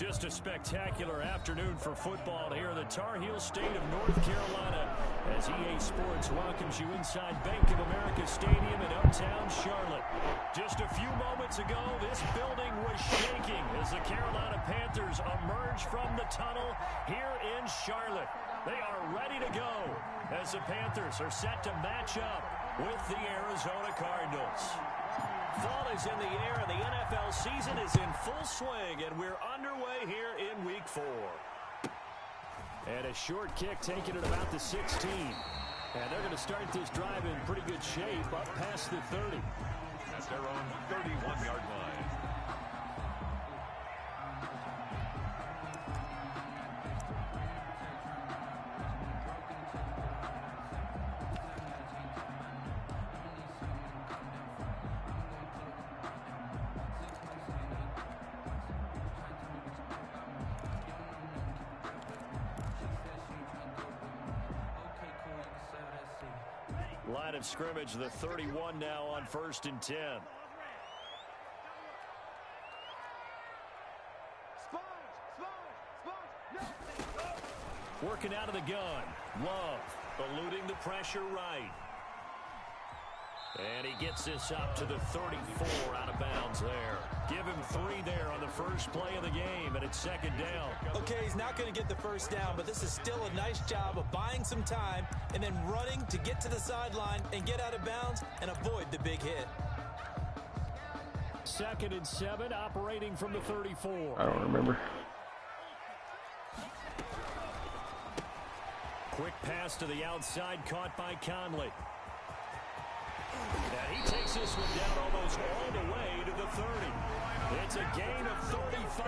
Just a spectacular afternoon for football here in the Tar Heel state of North Carolina as EA Sports welcomes you inside Bank of America Stadium in uptown Charlotte. Just a few moments ago, this building was shaking as the Carolina Panthers emerge from the tunnel here in Charlotte. They are ready to go as the Panthers are set to match up with the Arizona Cardinals. Fall is in the air, and the NFL season is in full swing, and we're underway here in Week 4. And a short kick taken at about the 16. And they're going to start this drive in pretty good shape up past the 30. At their own 31-yard line. Line of scrimmage, the 31 now on 1st and 10. Working out of the gun. Love eluding the pressure right. And he gets this up to the 34 out of bounds there. Give him 3 there on the first play of the game, and it's 2nd down. Okay, he's not going to get the first down, but this is still a nice job of buying some time and then running to get to the sideline and get out of bounds and avoid the big hit. 2nd and 7, operating from the 34. I don't remember. Quick pass to the outside, caught by Conley. And he takes this one down almost all the way to the 30. It's a gain of 35.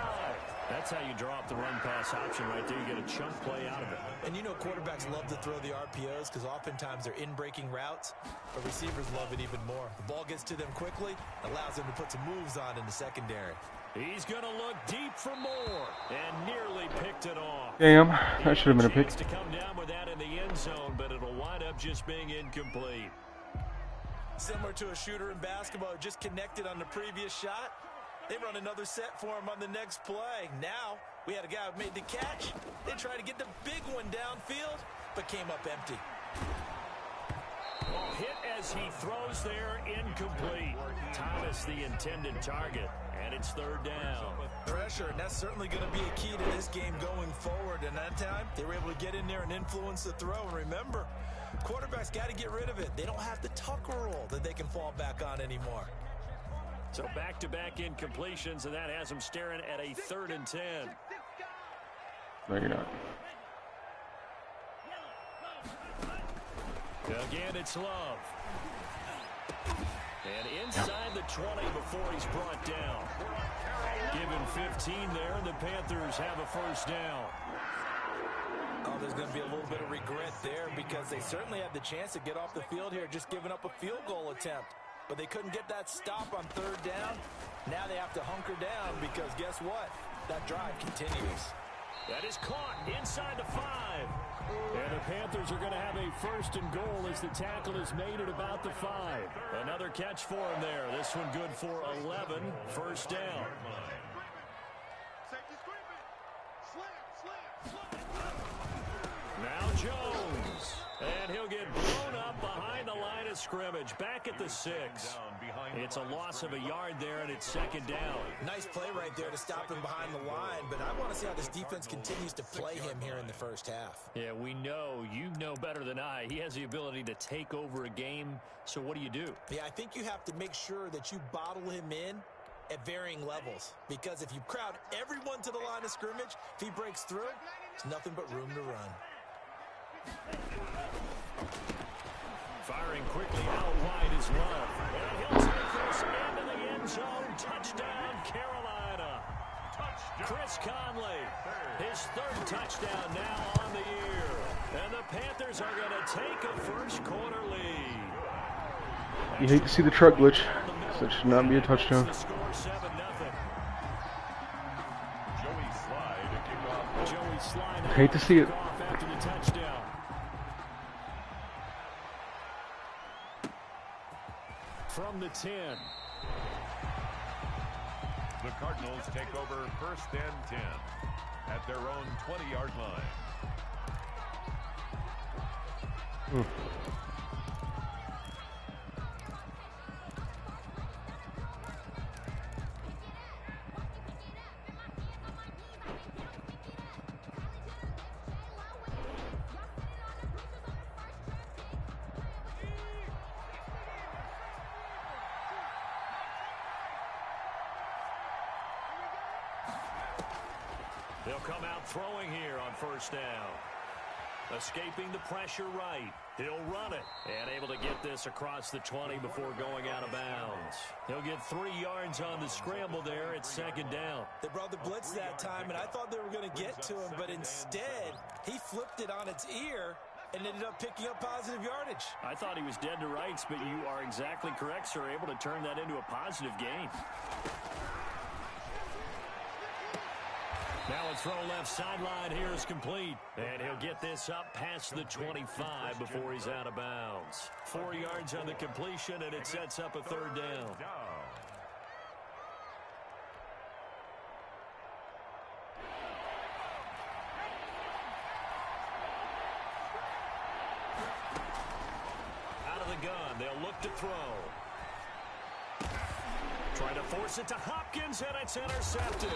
That's how you draw up the run-pass option right there. You get a chunk play out of it. And you know quarterbacks love to throw the RPOs because oftentimes they're in-breaking routes, but receivers love it even more. The ball gets to them quickly, allows them to put some moves on in the secondary. He's going to look deep for more and nearly picked it off. Damn, that should have been a pick. To come down with that in the end zone, but it'll wind up just being incomplete. Similar to a shooter in basketball who just connected on the previous shot. They run another set for him on the next play. Now, we had a guy who made the catch. They tried to get the big one downfield, but came up empty. Well, hit as he throws there, incomplete. Thomas the intended target, and it's 3rd down. Pressure, and that's certainly going to be a key to this game going forward. And that time, they were able to get in there and influence the throw. And remember, quarterbacks got to get rid of it. They don't have the tucker roll that they can fall back on anymore. So back-to-back incompletions, and that has them staring at a 3rd and 10. No, you're not. Again, it's Love. And inside the 20 before he's brought down. Given 15 there, and the Panthers have a 1st down. Oh, there's going to be a little bit of regret there because they certainly had the chance to get off the field here just giving up a field goal attempt. But they couldn't get that stop on 3rd down. Now they have to hunker down because guess what? That drive continues. That is caught inside the 5. And the Panthers are going to have a 1st and goal as the tackle is made at about the 5. Another catch for him there. This one good for 11. 1st down. Now Jones. And he'll get blown up behind the line of scrimmage. Back at the 6. It's a loss of a yard there, and it's 2nd down. Nice play right there to stop him behind the line, but I want to see how this defense continues to play him here in the 1st half. Yeah, we know. You know better than I. He has the ability to take over a game, so what do? Yeah, I think you have to make sure that you bottle him in at varying levels, because if you crowd everyone to the line of scrimmage, if he breaks through, there's nothing but room to run. Firing quickly out wide is Love. And he'll take this into the end zone. Touchdown, Carolina. Chris Conley, his 3rd touchdown now on the year. And the Panthers are going to take a 1st quarter lead. You hate to see the truck glitch, so it should not be a touchdown. The score 7-0. Joey Slide. Hate to see it. After the touchdown. From the 10. The Cardinals take over 1st and 10 at their own 20-yard line. They'll come out throwing here on 1st down. Escaping the pressure right. He'll run it. And able to get this across the 20 before going out of bounds. He'll get 3 yards on the scramble there at 2nd down. They brought the blitz that time, and I thought they were going to get to him, but instead, he flipped it on its ear and ended up picking up positive yardage. I thought he was dead to rights, but you are exactly correct, sir. Able to turn that into a positive gain. Now a throw left sideline here is complete. And he'll get this up past the 25 before he's out of bounds. 4 yards on the completion, and it sets up a 3rd down. Out of the gun, they'll look to throw. Trying to force it to Hopkins, and it's intercepted.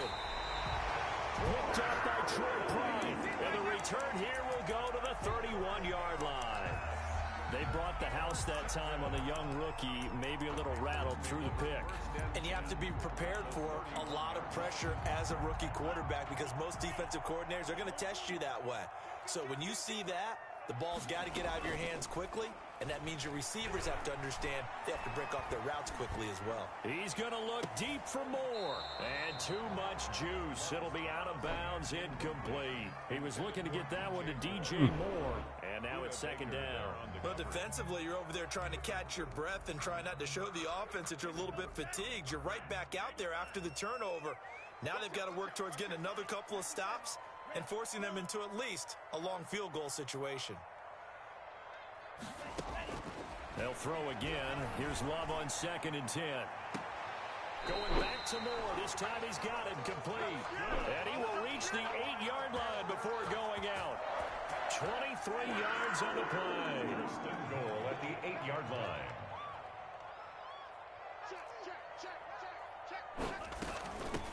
Picked up by Troy Prime. And the return here will go to the 31-yard line. They brought the house that time on the young rookie, maybe a little rattled through the pick. And you have to be prepared for a lot of pressure as a rookie quarterback because most defensive coordinators are going to test you that way. So when you see that, the ball's got to get out of your hands quickly, and that means your receivers have to understand they have to break off their routes quickly as well. He's going to look deep for more. And too much juice. It'll be out of bounds, incomplete. He was looking to get that one to DJ Moore. And now it's 2nd down. Well, defensively, you're over there trying to catch your breath and try not to show the offense that you're a little bit fatigued. You're right back out there after the turnover. Now they've got to work towards getting another couple of stops and forcing them into at least a long field goal situation. They'll throw again. Here's Love on 2nd and 10. Going back to Moore. This time he's got it complete. And he will reach the 8-yard line before going out. 23 yards on the play. 1st and goal at the 8-yard line.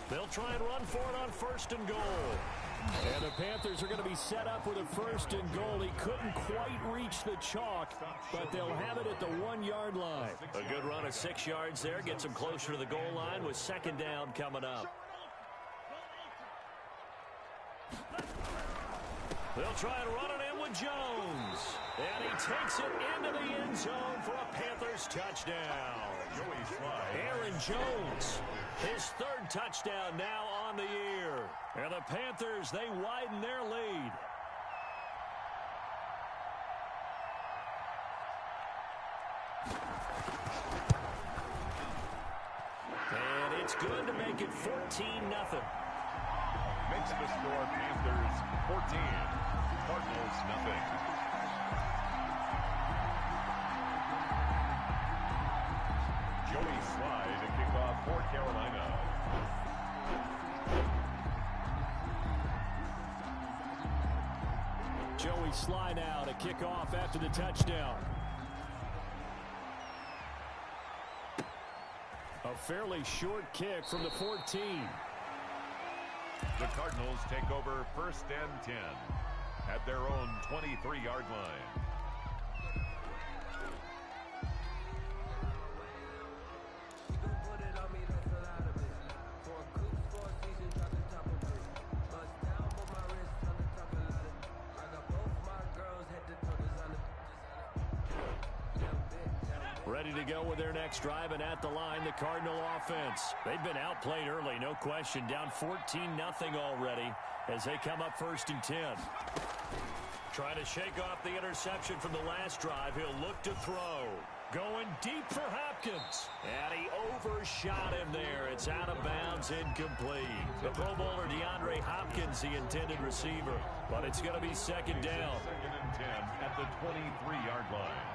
They'll try and run for it on 1st and goal. And the Panthers are going to be set up with a 1st and goal. He couldn't quite reach the chalk, but they'll have it at the 1-yard line. A good run of 6 yards there. Gets them closer to the goal line with 2nd down coming up. They'll try and run it in with Jones. And he takes it into the end zone for a Panthers touchdown. Aaron Jones, his 3rd touchdown now on the year. And the Panthers, they widen their lead. And it's good to make it 14-0. Makes the score Panthers 14, Cardinals nothing. Joey Slye to kick off for Carolina. Joey Slye now to kick off after the touchdown. A fairly short kick from the 14. The Cardinals take over 1st and 10 at their own 23-yard line. Ready to go with their next drive, and at the line, the Cardinal offense. They've been outplayed early, no question. Down 14-0 already as they come up 1st and 10. Trying to shake off the interception from the last drive. He'll look to throw. Going deep for Hopkins. And he overshot him there. It's out of bounds, incomplete. The Pro Bowler DeAndre Hopkins, the intended receiver. But it's going to be 2nd down. 2nd and 10 at the 23-yard line.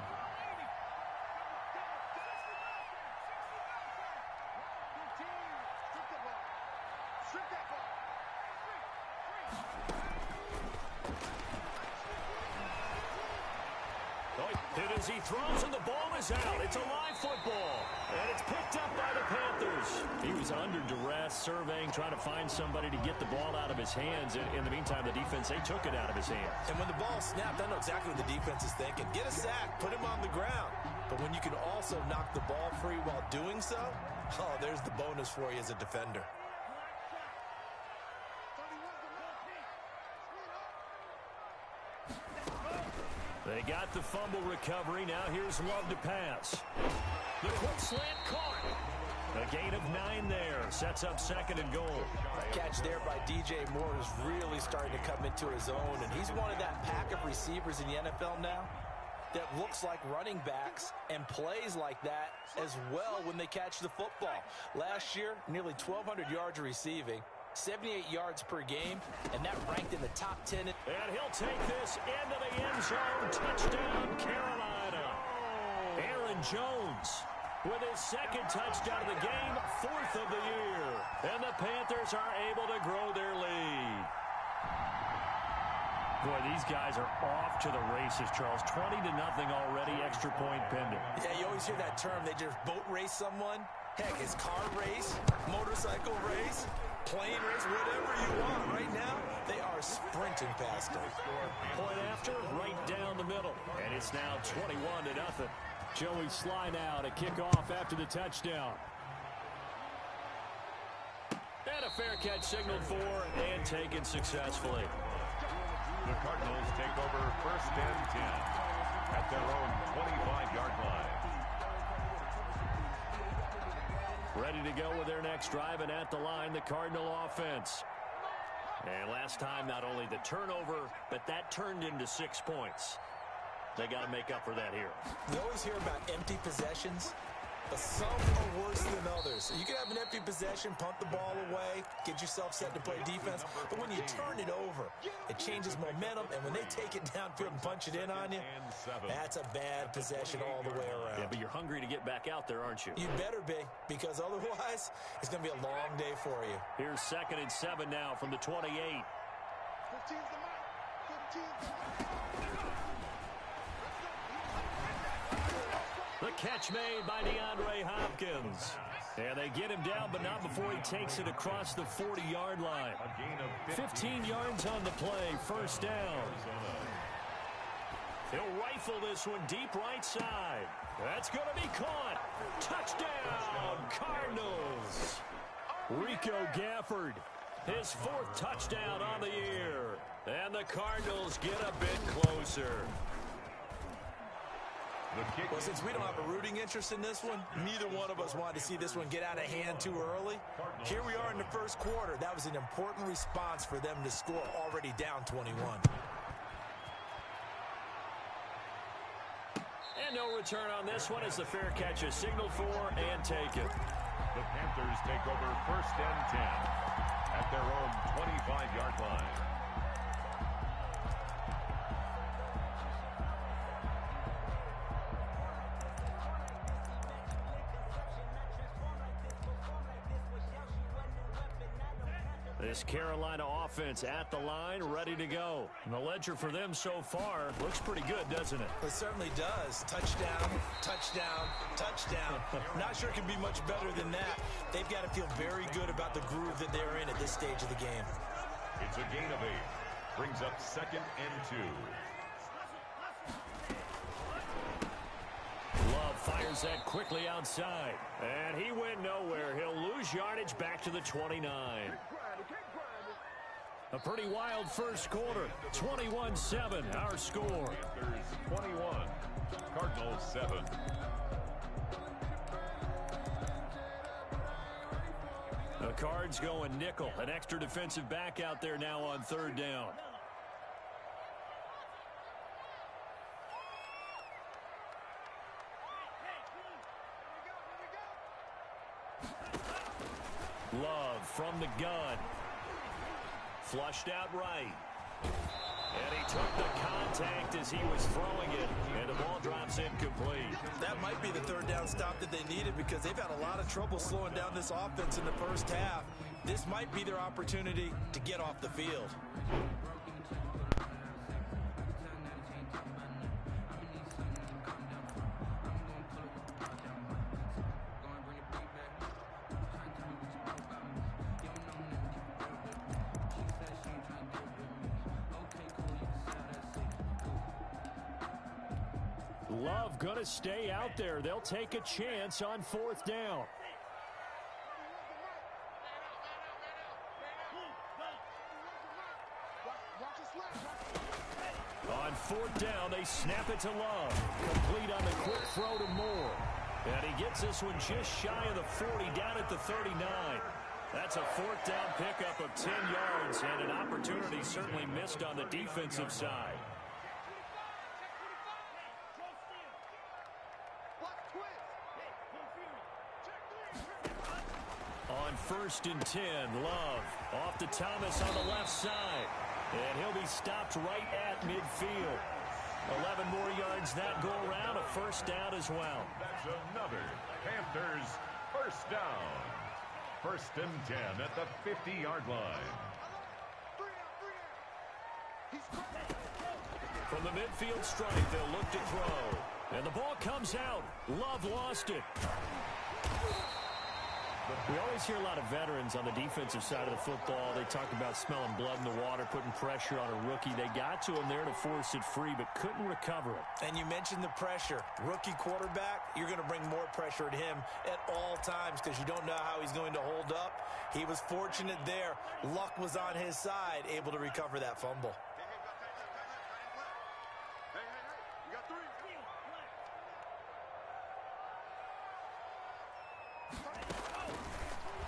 It is, he throws and the ball is out. It's a live football. And it's picked up by the Panthers. He was under duress, surveying, trying to find somebody to get the ball out of his hands. In the meantime, the defense, they took it out of his hands. And when the ball snapped, I know exactly what the defense is thinking. Get a sack, put him on the ground. But when you can also knock the ball free while doing so, oh, there's the bonus for you as a defender. They got the fumble recovery. Now here's Love to pass. The quick slant caught. A gain of 9 there. Sets up 2nd and goal. Catch there by DJ Moore is really starting to come into his own. And he's one of that pack of receivers in the NFL now that looks like running backs and plays like that as well when they catch the football. Last year, nearly 1,200 yards receiving. 78 yards per game, and that ranked in the top 10. And he'll take this into the end zone. Touchdown, Carolina. Aaron Jones with his 2nd touchdown of the game, 4th of the year. And the Panthers are able to grow their lead. Boy, these guys are off to the races, Charles. 20-0 already, extra point pending. Yeah, you always hear that term. They just boat race someone. Heck, it's car race, motorcycle race, plane race, whatever you want. Right now, they are sprinting past them. Point after, right down the middle. And it's now 21-0. Joey Sly now to kick off after the touchdown. And a fair catch signaled for and taken successfully. The Cardinals take over 1st and 10 at their own 25-yard line. Ready to go with their next drive, and at the line, the Cardinal offense. And last time, not only the turnover, but that turned into 6 points. They got to make up for that here. You always hear about empty possessions, but some are worse than others. You can have an empty possession, punt the ball away, get yourself set to play defense, but when you turn it over, it changes momentum, and when they take it downfield and punch it in on you, that's a bad possession all the way around. Yeah, but you're hungry to get back out there, aren't you? You better be, because otherwise, it's going to be a long day for you. Here's 2nd and 7 now from the 28. 15's the mark. 15's the mark. The catch made by DeAndre Hopkins. And they get him down, but not before he takes it across the 40-yard line. 15 yards on the play, 1st down. He'll rifle this one deep right side. That's going to be caught. Touchdown, Cardinals. Rico Gafford, his 4th touchdown on the year. And the Cardinals get a bit closer. Well, since we don't have a rooting interest in this one, neither one of us wanted to see this one get out of hand too early. Here we are in the 1st quarter. That was an important response for them to score, already down 21. And no return on this one as the fair catch is signaled for and taken. The Panthers take over 1st and 10 at their own 25-yard line. This Carolina offense at the line, ready to go. And the ledger for them so far looks pretty good, doesn't it? It certainly does. Touchdown, touchdown, touchdown. Not sure it can be much better than that. They've got to feel very good about the groove that they're in at this stage of the game. It's a gain of 8. Brings up 2nd and 2. Love fires that quickly outside. And he went nowhere. He'll lose yardage back to the 29. A pretty wild 1st quarter. 21-7, our score. Panthers 21, Cardinals 7. The Cards going nickel. An extra defensive back out there now on 3rd down. Love from the gun. Flushed out right. And he took the contact as he was throwing it. And the ball drops incomplete. That might be the 3rd down stop that they needed because they've had a lot of trouble slowing down this offense in the 1st half. this might be their opportunity to get off the field. Love going to stay out there. They'll take a chance on 4th down. On 4th down, they snap it to Love. Complete on the quick throw to Moore. And he gets this one just shy of the 40, down at the 39. That's a 4th down pickup of 10 yards, and an opportunity certainly missed on the defensive side. On 1st and 10, Love off to Thomas on the left side. And he'll be stopped right at midfield. 11 more yards that go around, a 1st down as well. That's another Panthers 1st down. 1st and 10 at the 50-yard line. From the midfield stripe, they'll look to throw. And the ball comes out. Love lost it. We always hear a lot of veterans on the defensive side of the football. They talk about smelling blood in the water, putting pressure on a rookie. They got to him there to force it free, but couldn't recover it. And you mentioned the pressure. Rookie quarterback, you're going to bring more pressure at him at all times because you don't know how he's going to hold up. He was fortunate there. Luck was on his side, able to recover that fumble.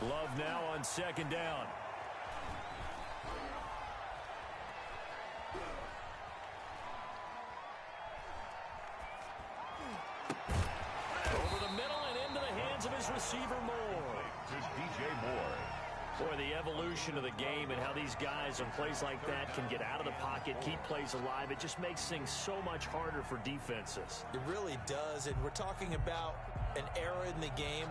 Love now on 2nd down. Over the middle and into the hands of his receiver, Moore. This is DJ Moore. Boy, the evolution of the game and how these guys on plays like that can get out of the pocket, keep plays alive, it just makes things so much harder for defenses. It really does, and we're talking about an era in the game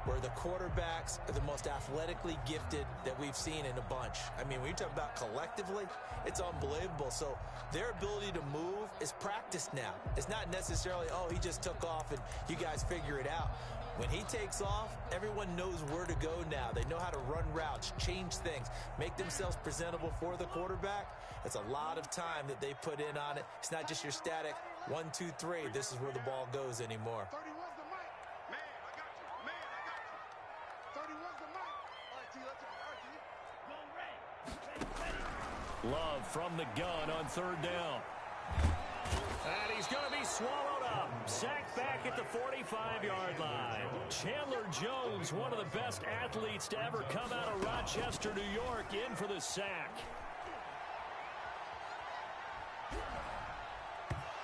where the quarterbacks are the most athletically gifted that we've seen in a bunch. I mean, when you talk about collectively, it's unbelievable. So their ability to move is practiced now. It's not necessarily, oh, he just took off and you guys figure it out. When he takes off, everyone knows where to go now. They know how to run routes, change things, make themselves presentable for the quarterback. It's a lot of time that they put in on it. It's not just your static 1, 2, 3. This is where the ball goes anymore. Love from the gun on 3rd down. And he's going to be swallowed up. Sacked back at the 45-yard line. Chandler Jones, one of the best athletes to ever come out of Rochester, New York, in for the sack.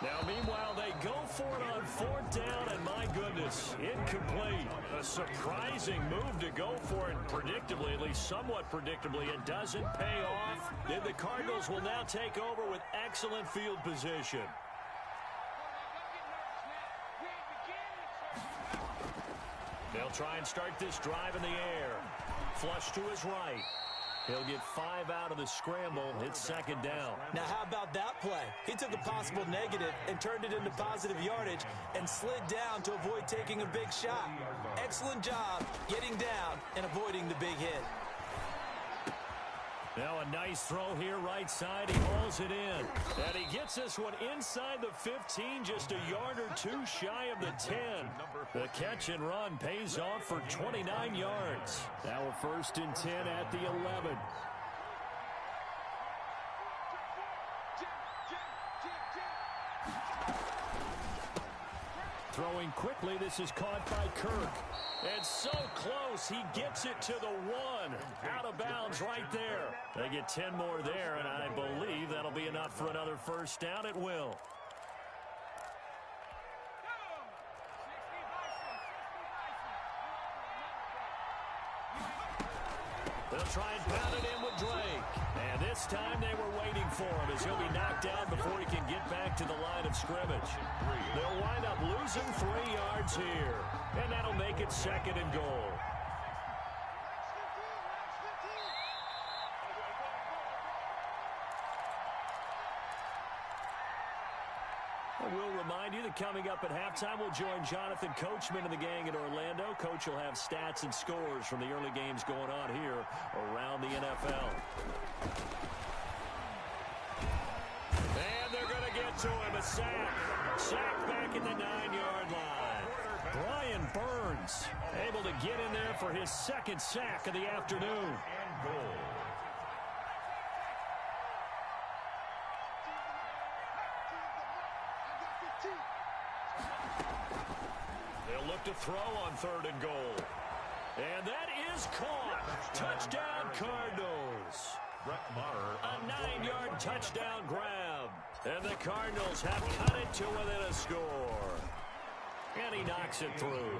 Now, meanwhile, they go for it on 4th down, and my goodness, incomplete. A surprising move to go for it predictably, at least somewhat predictably. It doesn't pay off. Then the Cardinals will now take over with excellent field position. They'll try and start this drive in the air. Flush to his right. He'll get 5 out of the scramble. It's 2nd down. Now, how about that play? He took a possible negative and turned it into positive yardage and slid down to avoid taking a big shot. Excellent job getting down and avoiding the big hit. Now a nice throw here right side. He hauls it in. And he gets this one inside the 15, just a yard or two shy of the 10. The catch and run pays off for 29 yards. Now a 1st and 10 at the 11. Throwing quickly, this is caught by Kirk. And so close, he gets it to the 1. Out of bounds right there. They get 10 more there, and I believe that'll be enough for another 1st down. It will. They'll try and pound it in with Drake. And this time they were waiting for him as he'll be knocked down before he can get back to the line of scrimmage. They'll wind up losing 3 yards here. And that'll make it 2nd and goal. And coming up at halftime, we'll join Jonathan Coachman and the gang in Orlando. Coach will have stats and scores from the early games going on here around the NFL. And they're going to get to him. A sack. Sack back at the 9-yard line. Brian Burns able to get in there for his second sack of the afternoon. And goal. They'll look to throw on 3rd and goal. And that is caught. Touchdown, Cardinals. Brett Maher. A 9-yard touchdown grab. And the Cardinals have cut it to within a score. And he knocks it through.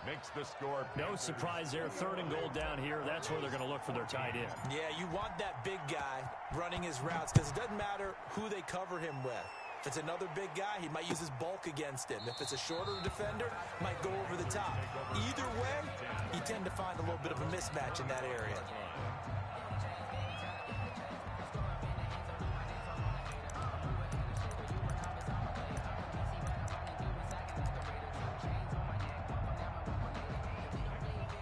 Makes the score. No surprise there. 3rd and goal down here. That's where they're going to look for their tight end. Yeah, you want that big guy running his routes because it doesn't matter who they cover him with. If it's another big guy, he might use his bulk against him. If it's a shorter defender, might go over the top. Either way, you tend to find a little bit of a mismatch in that area.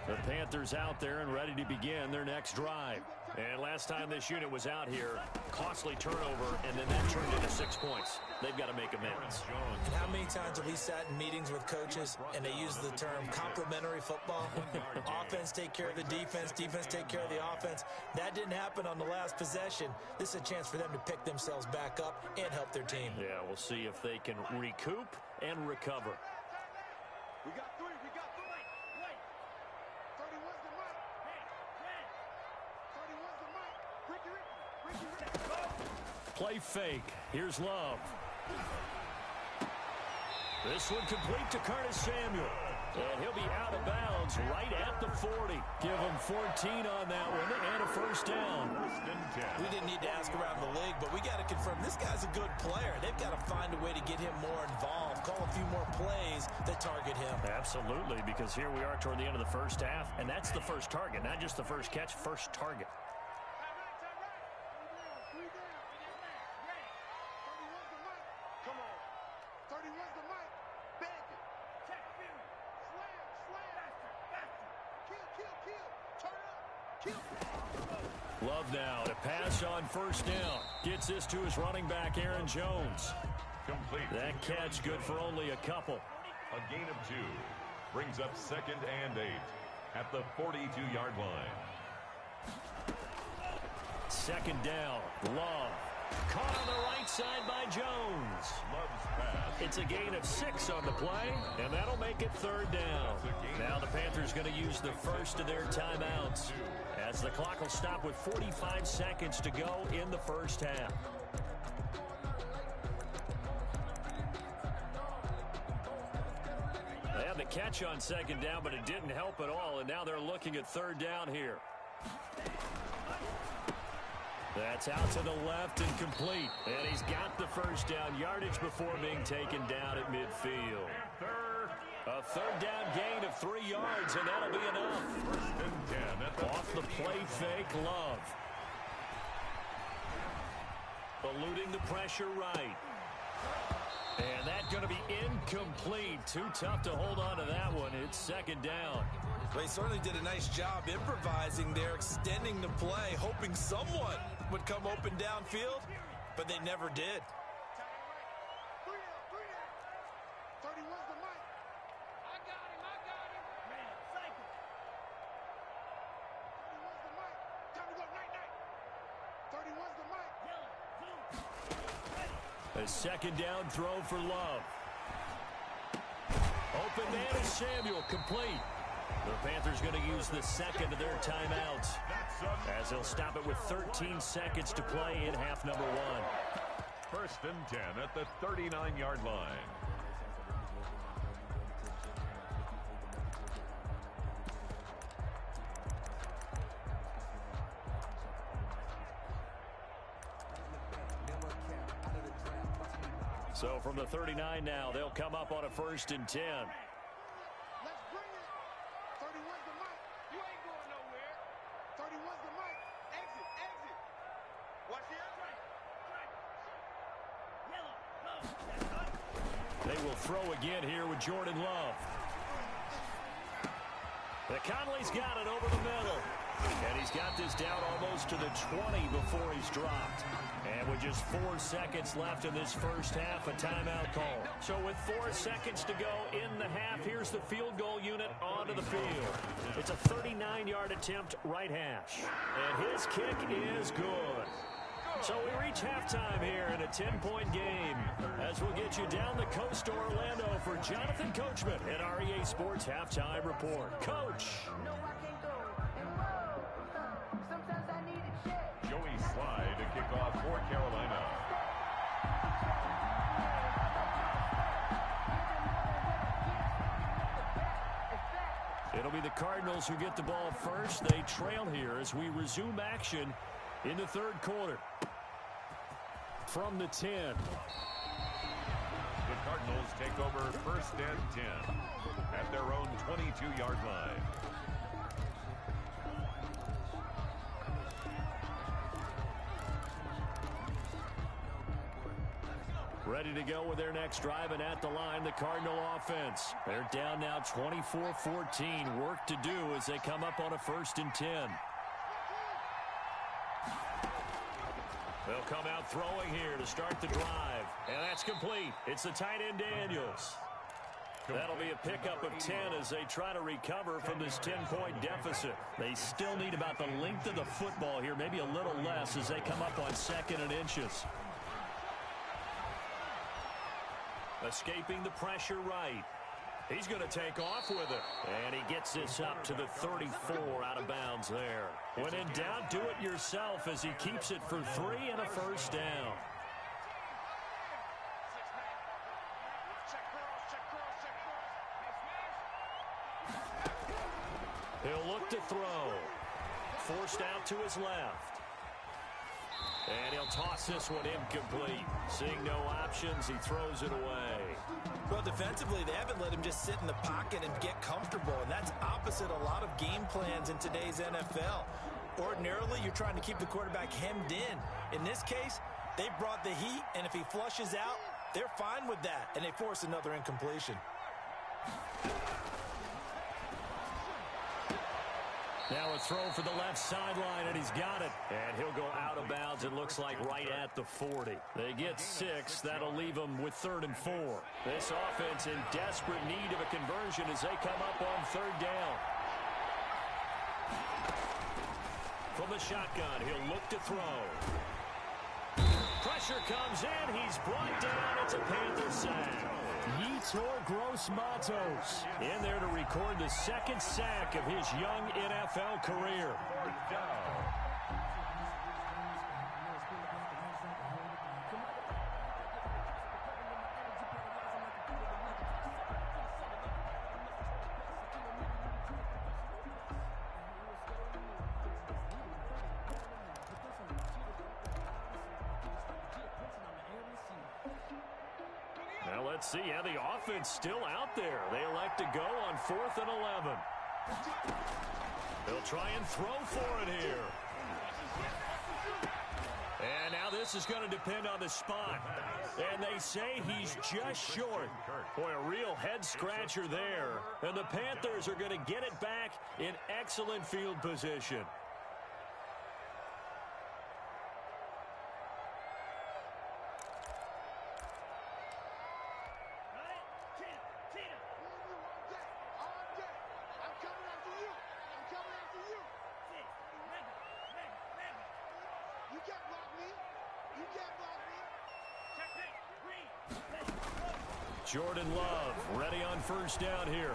The Panthers out there and ready to begin their next drive. And last time this unit was out here, costly turnover, and then that turned into 6 points. They've got to make amends. And how many times have we sat in meetings with coaches and they use the term complementary football? Offense take care of the defense, defense take care of the offense. That didn't happen on the last possession. This is a chance for them to pick themselves back up and help their team. Yeah, we'll see if they can recoup and recover. We got 3. We got 3. 31's the mic. 31's the mic. Ricky. Play fake. Here's Love. This one complete to Curtis Samuel. And he'll be out of bounds right at the 40. Give him 14 on that one and a first down. We didn't need to ask around the league, but we got to confirm this guy's a good player. They've got to find a way to get him more involved, call a few more plays that target him. Absolutely, because here we are toward the end of the first half, and that's the first target, not just the first catch, first target. Love now to pass on first down. Gets this to his running back, Aaron Jones. Complete. That catch good for only a couple. A gain of 2. Brings up 2nd and 8 at the 42-yard line. 2nd down. Love. Caught on the right side by Jones. Love's pass. It's a gain of 6 on the play, and that'll make it 3rd down. Now the Panthers going to use the first of their timeouts, as the clock will stop with 45 seconds to go in the first half. They had the catch on 2nd down, but it didn't help at all, and now they're looking at 3rd down here. That's out to the left and complete. And he's got the first down yardage before being taken down at midfield. A 3rd down gain of 3 yards, and that'll be enough. 1st and 10 at the Off the play fake, Love. Eluding the pressure right. And that's going to be incomplete. Too tough to hold on to that one. It's 2nd down. Well, he certainly did a nice job improvising there, extending the play, hoping someone would come open downfield, but they never did. 31's the mic. I got him. Man, cycle. 31's the mic. Time to go night-night. 31's the mic. A 2nd down throw for Love. Open man is Samuel, complete. The Panthers going to use the 2nd of their timeouts, as they'll stop it with 13 seconds to play in half number 1. 1st and 10 at the 39-yard line. So from the 39 now, they'll come up on a 1st and 10. Let's bring it. 31's the mic. You ain't going nowhere. 31's the mic. Exit. Watch the outside. throw again here with Jordan Love. Conley's got it over the middle. And he's got this down almost to the 20 before he's dropped. And with just 4 seconds left in this first half, a timeout call. So with 4 seconds to go in the half, here's the field goal unit onto the field. It's a 39-yard attempt, right hash. And his kick is good. So we reach halftime here in a 10-point game as we'll get you down the coast to Orlando for Jonathan Coachman at our EA Sports Halftime Report. Coach. Joey Slye to kick off for Carolina. It'll be the Cardinals who get the ball first. They trail here as we resume action in the third quarter. From the 10. The Cardinals take over first and 10 at their own 22-yard line. Ready to go with their next drive, and at the line, the Cardinal offense. They're down now 24-14. Work to do as they come up on a 1st and 10. They'll come out throwing here to start the drive. And that's complete. It's the tight end Daniels. That'll be a pickup of 10 as they try to recover from this 10-point deficit. They still need about the length of the football here, maybe a little less as they come up on 2nd and inches. Escaping the pressure right. He's going to take off with it. And he gets this up to the 34 out of bounds there. When in doubt, do it yourself as he keeps it for 3 and a 1st down. He'll look to throw. Forced out to his left. And he'll toss this one incomplete. Seeing no options, he throws it away. Well, defensively, they haven't let him just sit in the pocket and get comfortable, and that's opposite a lot of game plans in today's NFL. Ordinarily, you're trying to keep the quarterback hemmed in. In this case, they brought the heat, and if he flushes out, they're fine with that, and they force another incompletion. Now a throw for the left sideline, and he's got it. And he'll go out of bounds, it looks like right at the 40. They get 6. That'll leave them with 3rd and 4. This offense in desperate need of a conversion as they come up on 3rd down. From the shotgun, he'll look to throw. Pressure comes in. He's brought down. It's a Panther sack. Yetur Gross-Matos in there to record the 2nd sack of his young NFL career. Let's see how the offense still out there. They elect to go on 4th and 11. They'll try and throw for it here. And now this is going to depend on the spot. And they say he's just short. Boy, a real head-scratcher there. And the Panthers are going to get it back in excellent field position. Jordan Love ready on 1st down here.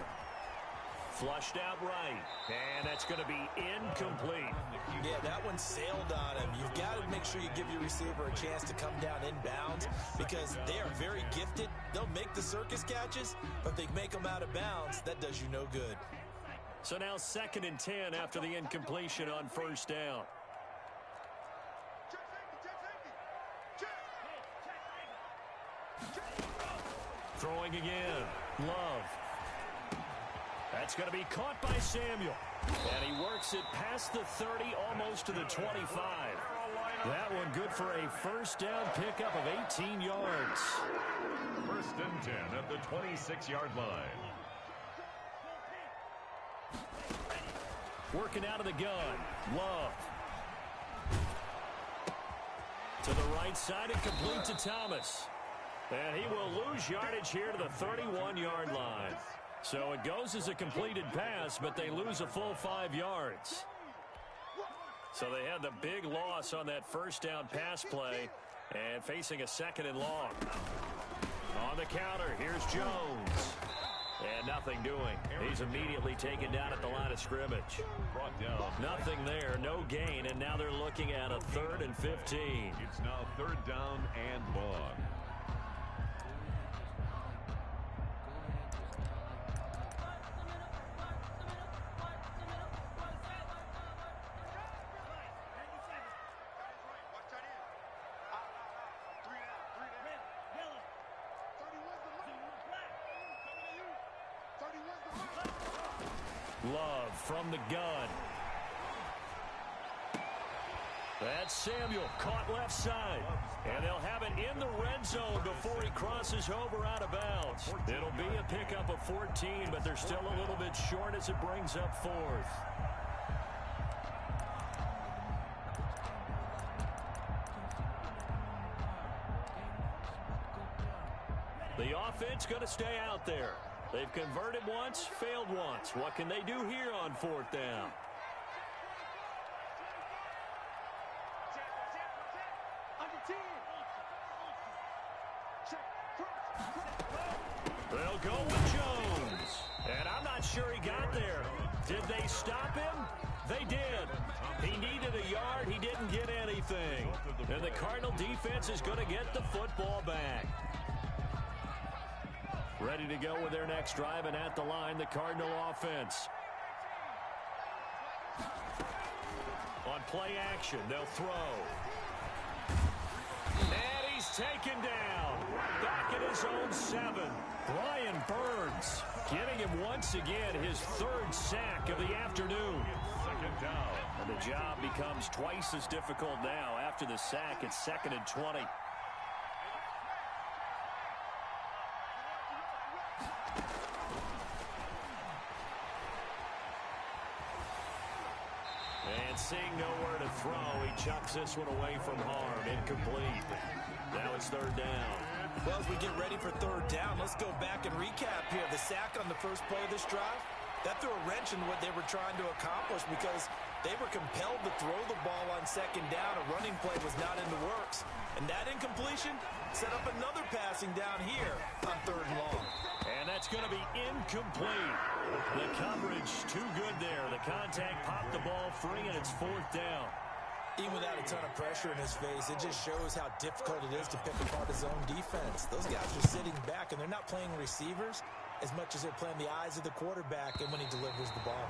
Flushed out right. And that's going to be incomplete. Yeah, that one sailed on him. You've got to make sure you give your receiver a chance to come down inbounds because they are very gifted. They'll make the circus catches, but if they make them out of bounds, that does you no good. So now 2nd and 10 after the incompletion on 1st down. Throwing again. Love. That's going to be caught by Samuel. And he works it past the 30, almost to the 25. That one good for a first down pickup of 18 yards. 1st and 10 at the 26-yard line. Working out of the gun. Love. To the right side and complete to Thomas. And he will lose yardage here to the 31-yard line. So it goes as a completed pass, but they lose a full 5 yards. So they had the big loss on that first down pass play and facing a 2nd and long. On the counter, here's Jones. And nothing doing. He's immediately taken down at the line of scrimmage. Brought down. Nothing there, no gain, and now they're looking at a 3rd and 15. It's now 3rd down and long. Love from the gun. That's Samuel caught left side. And they'll have it in the red zone before he crosses over out of bounds. It'll be a pickup of 14, but they're still a little bit short as it brings up 4th. The offense going to stay out there. They've converted once, failed once. What can they do here on 4th down? They'll go with Jones. And I'm not sure he got there. Did they stop him? They did. He needed a yard. He didn't get anything. And the Cardinal defense is going to get the football back. Ready to go with their next drive, and at the line, the Cardinal offense. On play action, they'll throw. And he's taken down. Back at his own 7. Brian Burns getting him once again his 3rd sack of the afternoon. 2nd down. And the job becomes twice as difficult now. After the sack, it's 2nd and 20. And seeing nowhere to throw, he chucks this one away from harm. Incomplete. Now it's 3rd down. Well, as we get ready for 3rd down, let's go back and recap here. The sack on the first play of this drive, that threw a wrench in what they were trying to accomplish because they were compelled to throw the ball on 2nd down. A running play was not in the works. And that incompletion set up another passing down here on 3rd and long. And that's going to be incomplete. The coverage too good there. The contact popped the ball free, and it's 4th down. Even without a ton of pressure in his face, it just shows how difficult it is to pick apart his own defense. Those guys are sitting back, and they're not playing receivers as much as they're playing the eyes of the quarterback and when he delivers the ball.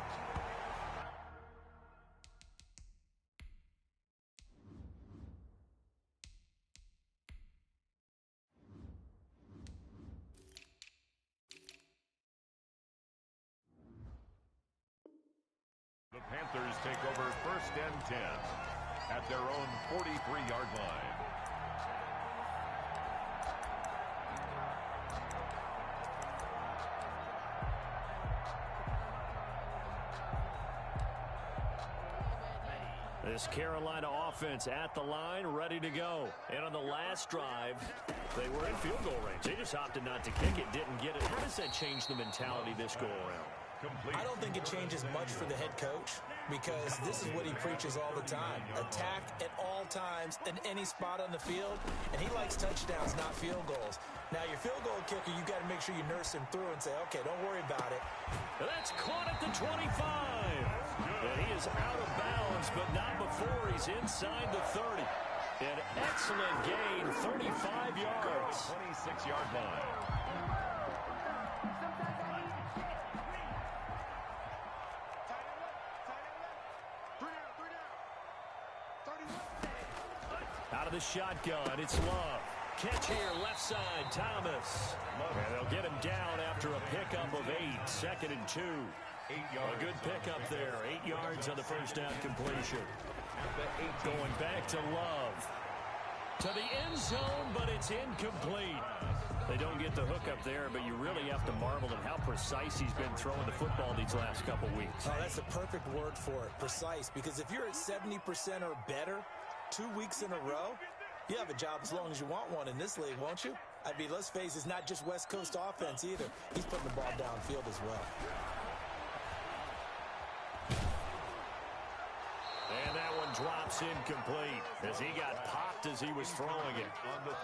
The Panthers take over 1st and 10 at their own 43-yard line. This Carolina offense at the line, ready to go. And on the last drive, they were in field goal range. They just opted not to kick it, didn't get it. How does that change the mentality this go around? Complete. I don't think it changes much for the head coach because this is what he preaches all the time. Attack at all times in any spot on the field, and he likes touchdowns, not field goals. Now, your field goal kicker, you got to make sure you nurse him through and say, okay, don't worry about it. That's caught at the 25. And he is out of bounds, but not before he's inside the 30. An excellent gain, 35 yards. 26-yard line. Out of the shotgun, it's Love. Catch here, left side, Thomas. And they'll get him down after a pickup of 8, 2nd and 2. A good pickup there. 8 yards on the first down completion. Going back to Love. To the end zone, but it's incomplete. They don't get the hook up there, but you really have to marvel at how precise he's been throwing the football these last couple weeks. Oh, that's the perfect word for it, precise. Because if you're at 70% or better 2 weeks in a row, you have a job as long as you want one in this league, won't you? I mean, let's face it, it's not just West Coast offense either. He's putting the ball downfield as well. And that one drops incomplete as he got popped as he was throwing it.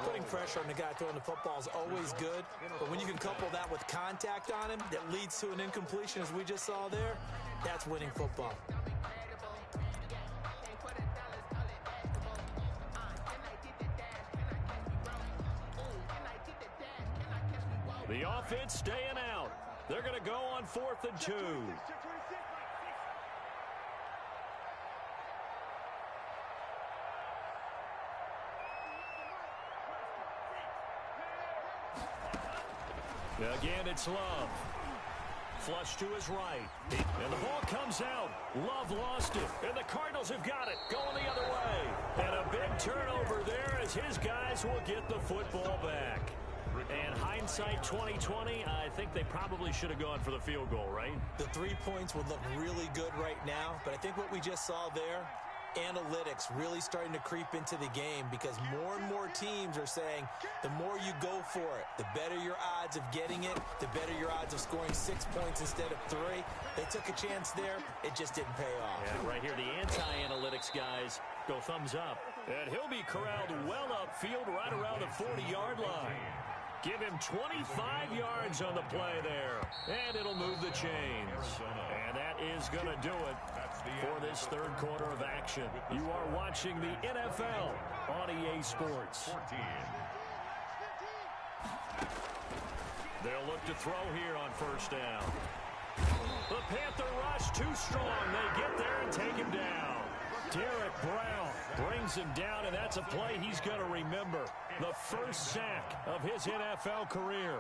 Putting pressure on the guy throwing the football is always good, but when you can couple that with contact on him that leads to an incompletion, as we just saw there, that's winning football. The offense staying out. They're going to go on 4th and 2. Again, it's Love. Flush to his right. And the ball comes out. Love lost it. And the Cardinals have got it. Going the other way. And a big turnover there as his guys will get the football back. And hindsight 2020, I think they probably should have gone for the field goal, right? The 3 points would look really good right now, but I think what we just saw there, analytics really starting to creep into the game because more and more teams are saying the more you go for it, the better your odds of getting it, the better your odds of scoring 6 points instead of 3. They took a chance there. It just didn't pay off. Yeah, right here, the anti-analytics guys go thumbs up. And he'll be corralled well upfield right around the 40-yard line. Give him 25 yards on the play there, and it'll move the chains. And that is going to do it for this third quarter of action. You are watching the NFL on EA Sports. They'll look to throw here on first down. The Panther rush too strong. They get there and take him down. Derek Brown brings him down, and that's a play he's going to remember. The first sack of his NFL career.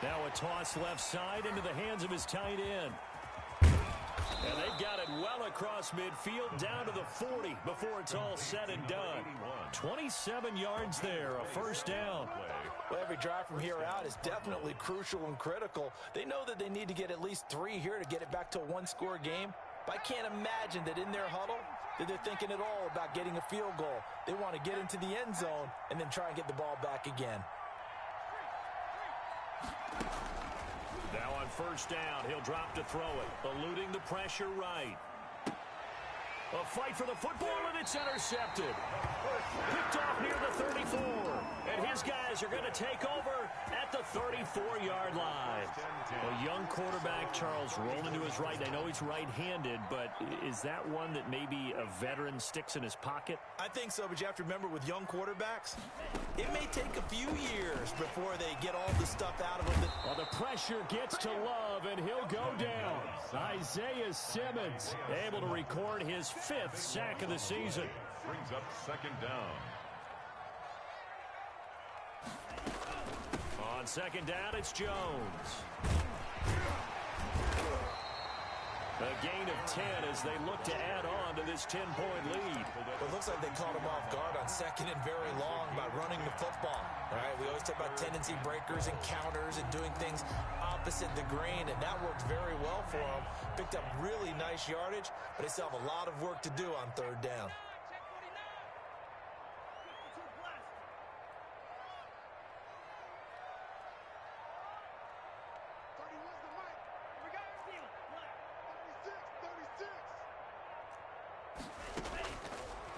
Now a toss left side into the hands of his tight end. And they've got it well across midfield down to the 40 before it's all said and done. 27 yards there, a first down. Well, every drive from here out is definitely crucial and critical. They know that they need to get at least 3 here to get it back to a one-score game. But I can't imagine that in their huddle that they're thinking at all about getting a field goal. They want to get into the end zone and then try and get the ball back again. Now on first down, he'll drop to throw it, eluding the pressure right. A fight for the football, and it's intercepted. Picked off near the 34. And his guys are going to take over at the 34-yard line. A young quarterback, Charles, rolling to his right. I know he's right-handed, but is that one that maybe a veteran sticks in his pocket? I think so, but you have to remember with young quarterbacks, it may take a few years before they get all the stuff out of them. Well, the pressure gets to Love, and he'll go down. Isaiah Simmons able to record his 5th sack of the season. Brings up second down. On second down, it's Jones. A gain of 10 as they look to add on to this 10-point lead. Well, it looks like they caught him off guard on second and very long by running the football. All right, we always talk about tendency breakers and counters and doing things opposite the green, and that worked very well for them. Picked up really nice yardage, but they still have a lot of work to do on third down.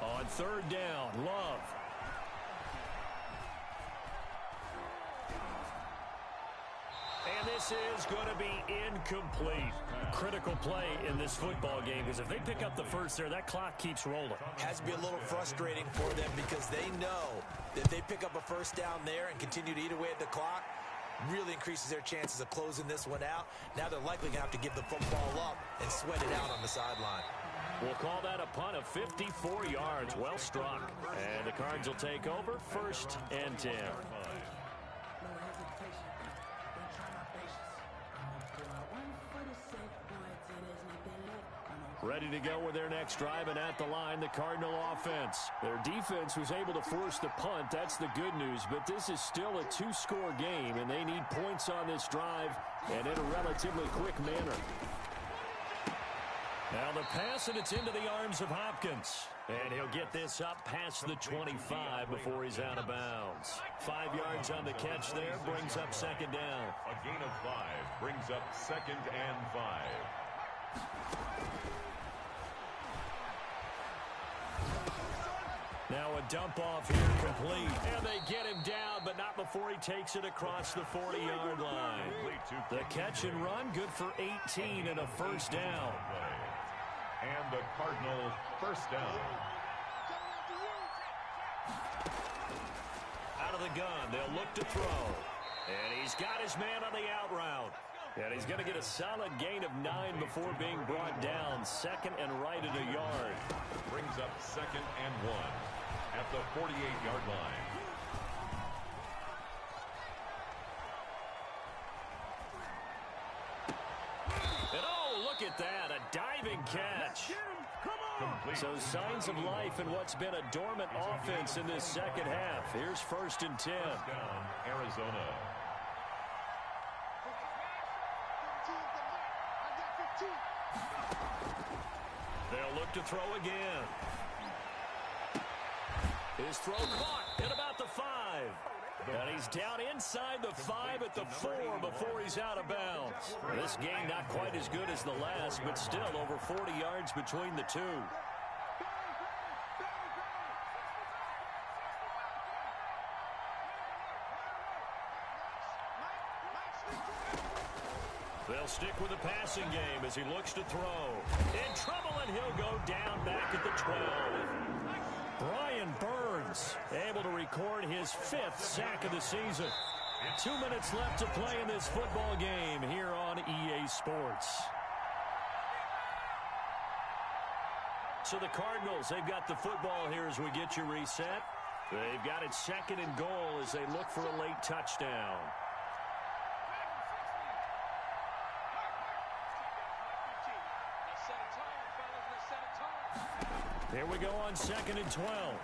On third down, Love. And this is going to be incomplete. Critical play in this football game because if they pick up the first there, that clock keeps rolling. Has to be a little frustrating for them because they know that if they pick up a first down there and continue to eat away at the clock, really increases their chances of closing this one out. Now they're likely going to have to give the football up and sweat it out on the sideline. We'll call that a punt of 54 yards. Well struck. And the Cards will take over, 1st and 10. Ready to go with their next drive, and at the line, the Cardinal offense. Their defense was able to force the punt. That's the good news, but this is still a 2-score game, and they need points on this drive and in a relatively quick manner. Now the pass, and it's into the arms of Hopkins. And he'll get this up past the 25 before he's out of bounds. 5 yards on the catch there, brings up 2nd down. A gain of 5 brings up 2nd and 5. Now a dump off here complete. And they get him down, but not before he takes it across the 40-yard line. The catch and run, good for 18 and a 1st down. And the Cardinals 1st down. Out of the gun, they'll look to throw. And he's got his man on the out route. And he's going to get a solid gain of 9 before being brought down. 2nd and right at a yard. Brings up 2nd and 1 at the 48-yard line. And oh, look at that, a diving catch. Complete. So signs of life in what's been a dormant offense in this 2nd half. Here's 1st and 10. First down, Arizona. They'll look to throw again. His throw caught at about the 5. And he's down inside the 5 at the 4 before he's out of bounds. This game not quite as good as the last, but still over 40 yards between the two. They'll stick with the passing game as he looks to throw. In trouble, and he'll go down back at the 12. Brian Burns able to record his 5th sack of the season. 2 minutes left to play in this football game here on EA Sports. So the Cardinals, they've got the football here as we get you reset. They've got it 2nd and goal as they look for a late touchdown. Here we go on 2nd and 12.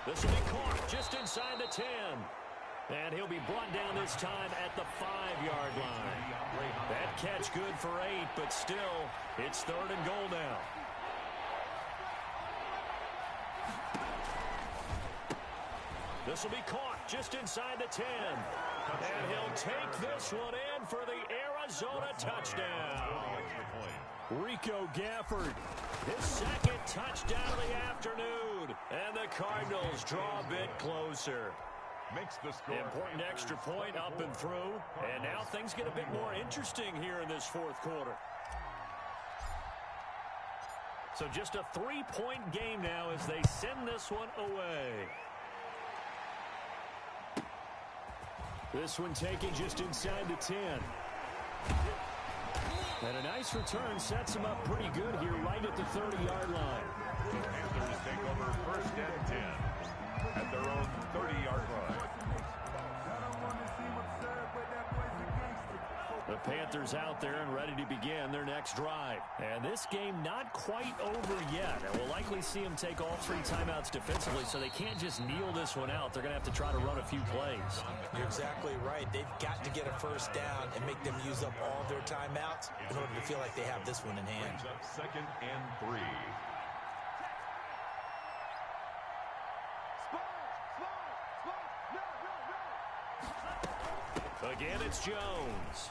This will be caught just inside the 10. And he'll be brought down this time at the 5-yard line. That catch good for 8, but still, it's 3rd and goal now. This will be caught just inside the 10. And he'll take this one in for the Arizona touchdown. Rico Gafford, his 2nd touchdown of the afternoon. And the Cardinals draw a bit closer. Makes the score. Important extra point up and through. And now things get a bit more interesting here in this 4th quarter. So just a 3-point game now as they send this one away. This one taken just inside the 10. And a nice return sets him up pretty good here right at the 30-yard line. The Panthers take over 1st and 10 at their own 30-yard line. The Panthers out there and ready to begin their next drive. And this game not quite over yet. And we'll likely see them take all 3 timeouts defensively, so they can't just kneel this one out. They're going to have to try to run a few plays. You're exactly right. They've got to get a 1st down and make them use up all of their timeouts in order to feel like they have this one in hand. Brings up 2nd and 3. Again, it's Jones.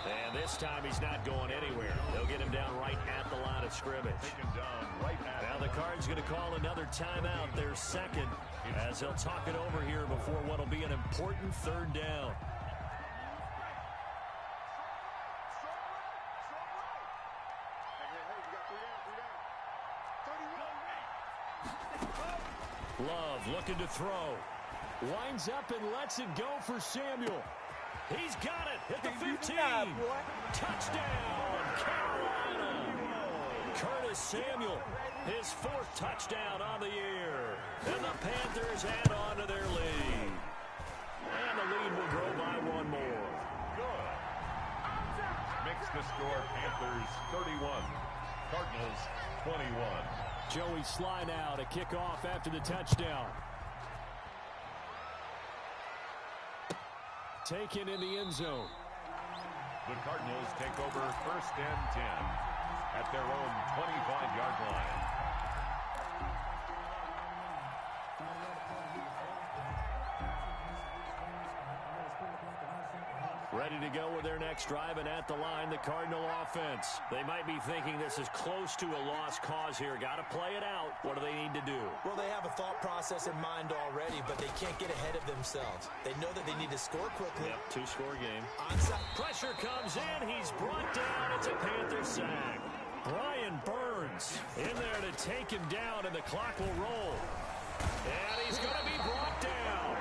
And this time he's not going anywhere. They'll get him down right at the line of scrimmage. Now the Cards going to call another timeout, their 2nd, as they'll talk it over here before what will be an important 3rd down. Love looking to throw. Winds up and lets it go for Samuel. He's got it at the 15. Touchdown, Carolina. Curtis Samuel, his 4th touchdown on the year. And the Panthers add on to their lead. And the lead will grow by 1 more. Good. Makes the score Panthers 31, Cardinals 21. Joey Sly now to kick off after the touchdown. Taken in the end zone. The Cardinals take over 1st and 10 at their own 25-yard line. Ready to go with their next drive, and at the line, the Cardinal offense. They might be thinking this is close to a lost cause here. Got to play it out. What do they need to do? Well, they have a thought process in mind already, but they can't get ahead of themselves. They know that they need to score quickly. Yep, 2-score game. Onside. Pressure comes in. He's brought down. It's a Panther sack. Brian Burns in there to take him down, and the clock will roll. And he's going to be brought down.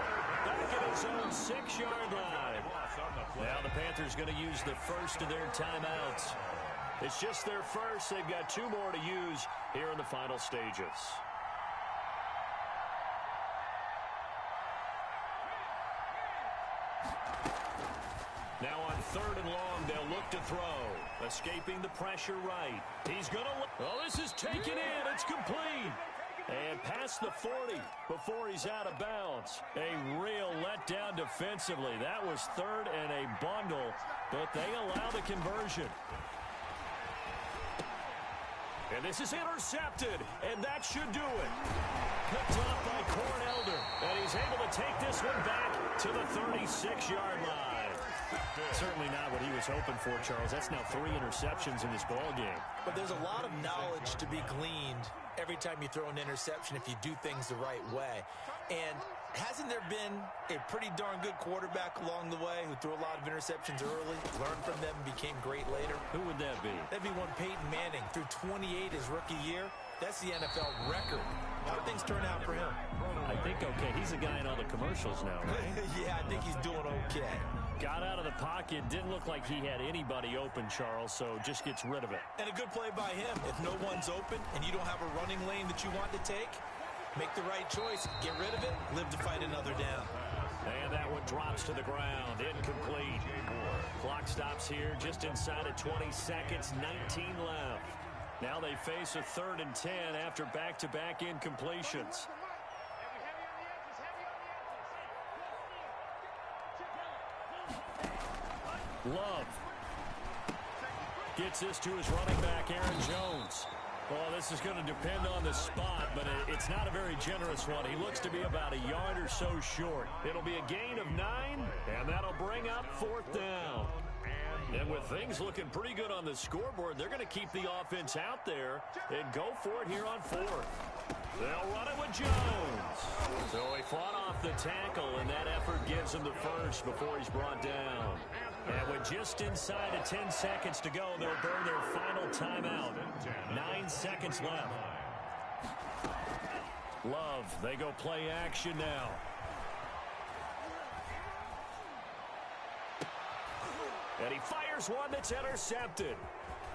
Back at his own 6-yard line. Now the Panthers going to use the first of their timeouts. It's just their first. They've got 2 more to use here in the final stages. Now on 3rd and long, they'll look to throw. Escaping the pressure right. He's going to look. Oh, this is taken in. It's complete. And past the 40 before he's out of bounds. A real letdown defensively. That was 3rd and a bundle, but they allow the conversion. And this is intercepted, and that should do it. Picked off by Corn Elder, and he's able to take this one back to the 36-yard line. Certainly not what he was hoping for, Charles. That's now 3 interceptions in this ball game. But there's a lot of knowledge to be gleaned every time you throw an interception if you do things the right way. And hasn't there been a pretty darn good quarterback along the way who threw a lot of interceptions early, learned from them, and became great later? Who would that be? That'd be one Peyton Manning. Threw 28 his rookie year. That's the NFL record. How do things turn out for him? I think okay. He's a guy in all the commercials now, right? Yeah, I think he's doing okay. Got out of the pocket. Didn't look like he had anybody open, Charles, so just gets rid of it. And a good play by him. If no one's open and you don't have a running lane that you want to take, make the right choice. Get rid of it. Live to fight another down. And that one drops to the ground. Incomplete. Clock stops here just inside of 20 seconds. 19 left. Now they face a 3rd and 10 after back-to-back incompletions. Love gets this to his running back, Aaron Jones. Well, this is going to depend on the spot, but it's not a very generous one. He looks to be about a yard or so short. It'll be a gain of 9, and that'll bring up 4th down. And with things looking pretty good on the scoreboard, they're going to keep the offense out there and go for it here on 4th. They'll run it with Jones. So he fought off the tackle, and that effort gives him the first before he's brought down. And with just inside of 10 seconds to go, they'll burn their final timeout. 9 seconds left. Love, they go play action now. And he fires one that's intercepted.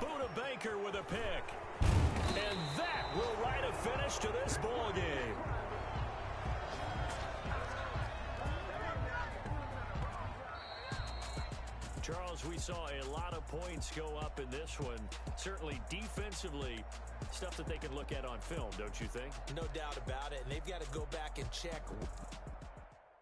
Buda Baker with a pick. And that will write a finish to this ball game. Charles, we saw a lot of points go up in this one. Certainly defensively, stuff that they can look at on film, don't you think? No doubt about it. And they've got to go back and check